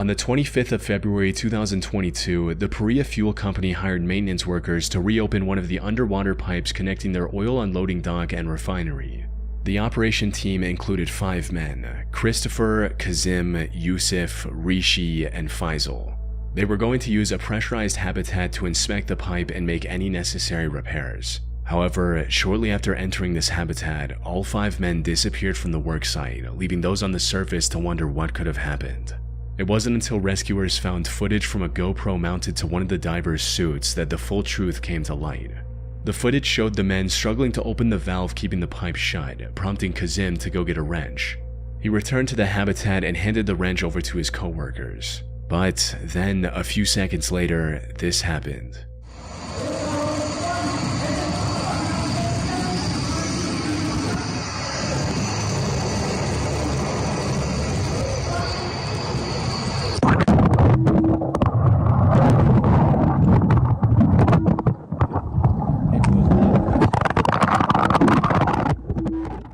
On the 25th of February 2022, the Perea Fuel Company hired maintenance workers to reopen one of the underwater pipes connecting their oil unloading dock and refinery. The operation team included 5 men: Christopher, Kazim, Yusuf, Rishi, and Faisal. They were going to use a pressurized habitat to inspect the pipe and make any necessary repairs. However, shortly after entering this habitat, all 5 men disappeared from the worksite, leaving those on the surface to wonder what could have happened. It wasn't until rescuers found footage from a GoPro mounted to one of the divers' suits that the full truth came to light. The footage showed the men struggling to open the valve keeping the pipe shut, prompting Kazim to go get a wrench. He returned to the habitat and handed the wrench over to his co-workers. But then, a few seconds later, this happened.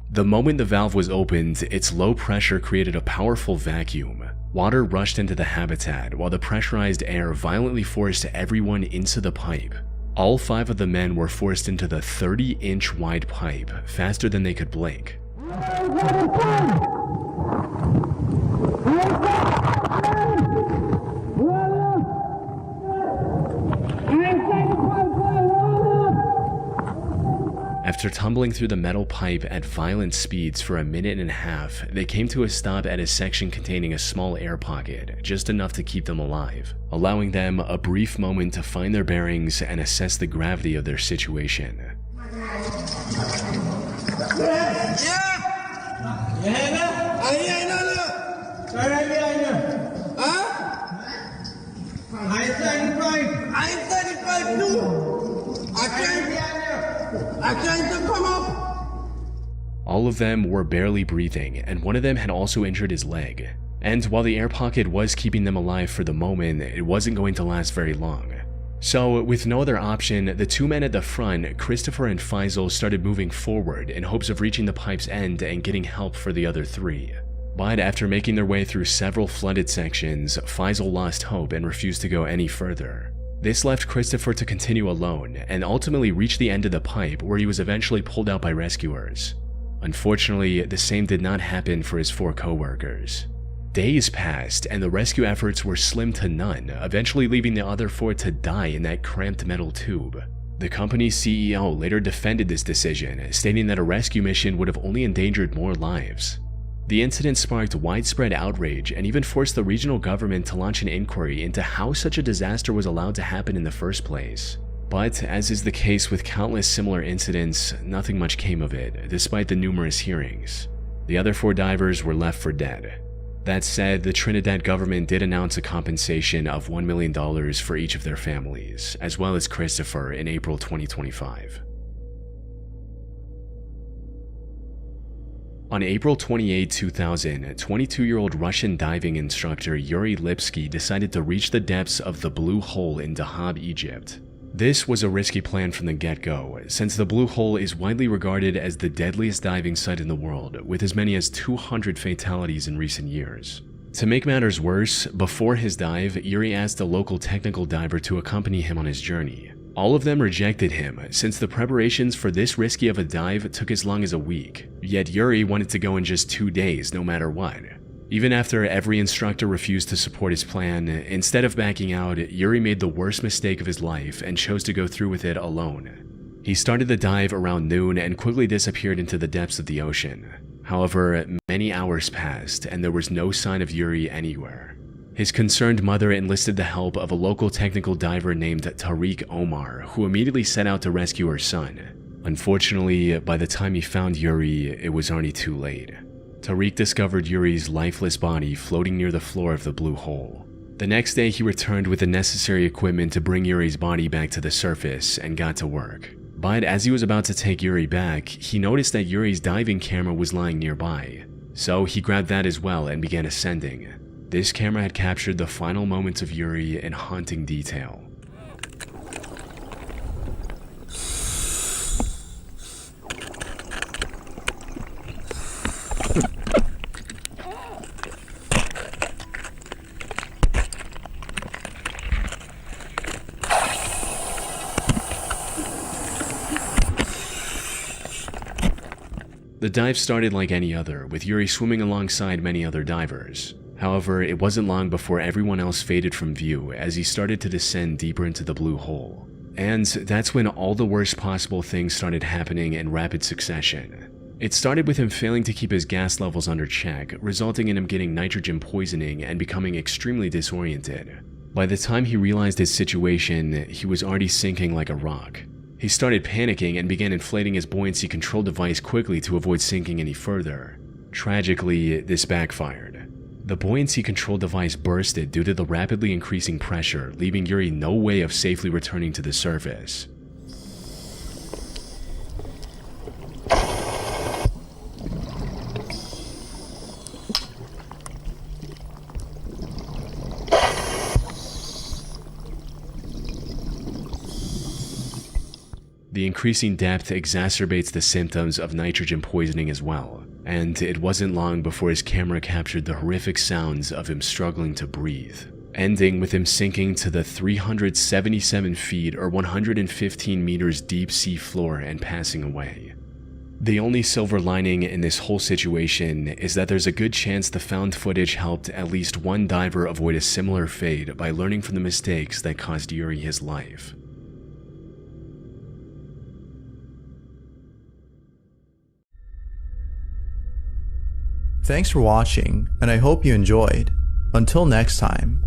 The moment the valve was opened, its low pressure created a powerful vacuum. Water rushed into the habitat, while the pressurized air violently forced everyone into the pipe. All 5 of the men were forced into the 30-inch wide pipe, faster than they could blink. After tumbling through the metal pipe at violent speeds for 1.5 minutes, they came to a stop at a section containing a small air pocket, just enough to keep them alive, allowing them a brief moment to find their bearings and assess the gravity of their situation. All of them were barely breathing, and one of them had also injured his leg. And while the air pocket was keeping them alive for the moment, it wasn't going to last very long. So, with no other option, the 2 men at the front, Christopher and Faisal, started moving forward in hopes of reaching the pipe's end and getting help for the other 3. But after making their way through several flooded sections, Faisal lost hope and refused to go any further. This left Christopher to continue alone and ultimately reach the end of the pipe, where he was eventually pulled out by rescuers. Unfortunately, the same did not happen for his 4 co-workers. Days passed and the rescue efforts were slim to none, eventually leaving the other 4 to die in that cramped metal tube. The company's CEO later defended this decision, stating that a rescue mission would have only endangered more lives. The incident sparked widespread outrage and even forced the regional government to launch an inquiry into how such a disaster was allowed to happen in the first place. But, as is the case with countless similar incidents, nothing much came of it, despite the numerous hearings. The other 4 divers were left for dead. That said, the Trinidad government did announce a compensation of $1 million for each of their families, as well as Christopher, in April 2025. On April 28, 2000, 22-year-old Russian diving instructor Yuri Lipsky decided to reach the depths of the Blue Hole in Dahab, Egypt. This was a risky plan from the get-go, since the Blue Hole is widely regarded as the deadliest diving site in the world, with as many as 200 fatalities in recent years. To make matters worse, before his dive, Yuri asked a local technical diver to accompany him on his journey. All of them rejected him, since the preparations for this risky of a dive took as long as a week. Yet Yuri wanted to go in just 2 days, no matter what. Even after every instructor refused to support his plan, instead of backing out, Yuri made the worst mistake of his life and chose to go through with it alone. He started the dive around noon and quickly disappeared into the depths of the ocean. However, many hours passed and there was no sign of Yuri anywhere. His concerned mother enlisted the help of a local technical diver named Tariq Omar, who immediately set out to rescue her son. Unfortunately, by the time he found Yuri, it was already too late. Tariq discovered Yuri's lifeless body floating near the floor of the Blue Hole. The next day, he returned with the necessary equipment to bring Yuri's body back to the surface and got to work. But as he was about to take Yuri back, he noticed that Yuri's diving camera was lying nearby. So he grabbed that as well and began ascending. This camera had captured the final moments of Yuri in haunting detail. The dive started like any other, with Yuri swimming alongside many other divers. However, it wasn't long before everyone else faded from view as he started to descend deeper into the blue hole. And that's when all the worst possible things started happening in rapid succession. It started with him failing to keep his gas levels under check, resulting in him getting nitrogen poisoning and becoming extremely disoriented. By the time he realized his situation, he was already sinking like a rock. He started panicking and began inflating his buoyancy control device quickly to avoid sinking any further. Tragically, this backfired. The buoyancy control device bursted due to the rapidly increasing pressure, leaving Yuri no way of safely returning to the surface. The increasing depth exacerbates the symptoms of nitrogen poisoning as well, and it wasn't long before his camera captured the horrific sounds of him struggling to breathe, ending with him sinking to the 377 feet or 115 meters deep sea floor and passing away. The only silver lining in this whole situation is that there's a good chance the found footage helped at least one diver avoid a similar fate by learning from the mistakes that cost Yuri his life. Thanks for watching, and I hope you enjoyed. Until next time.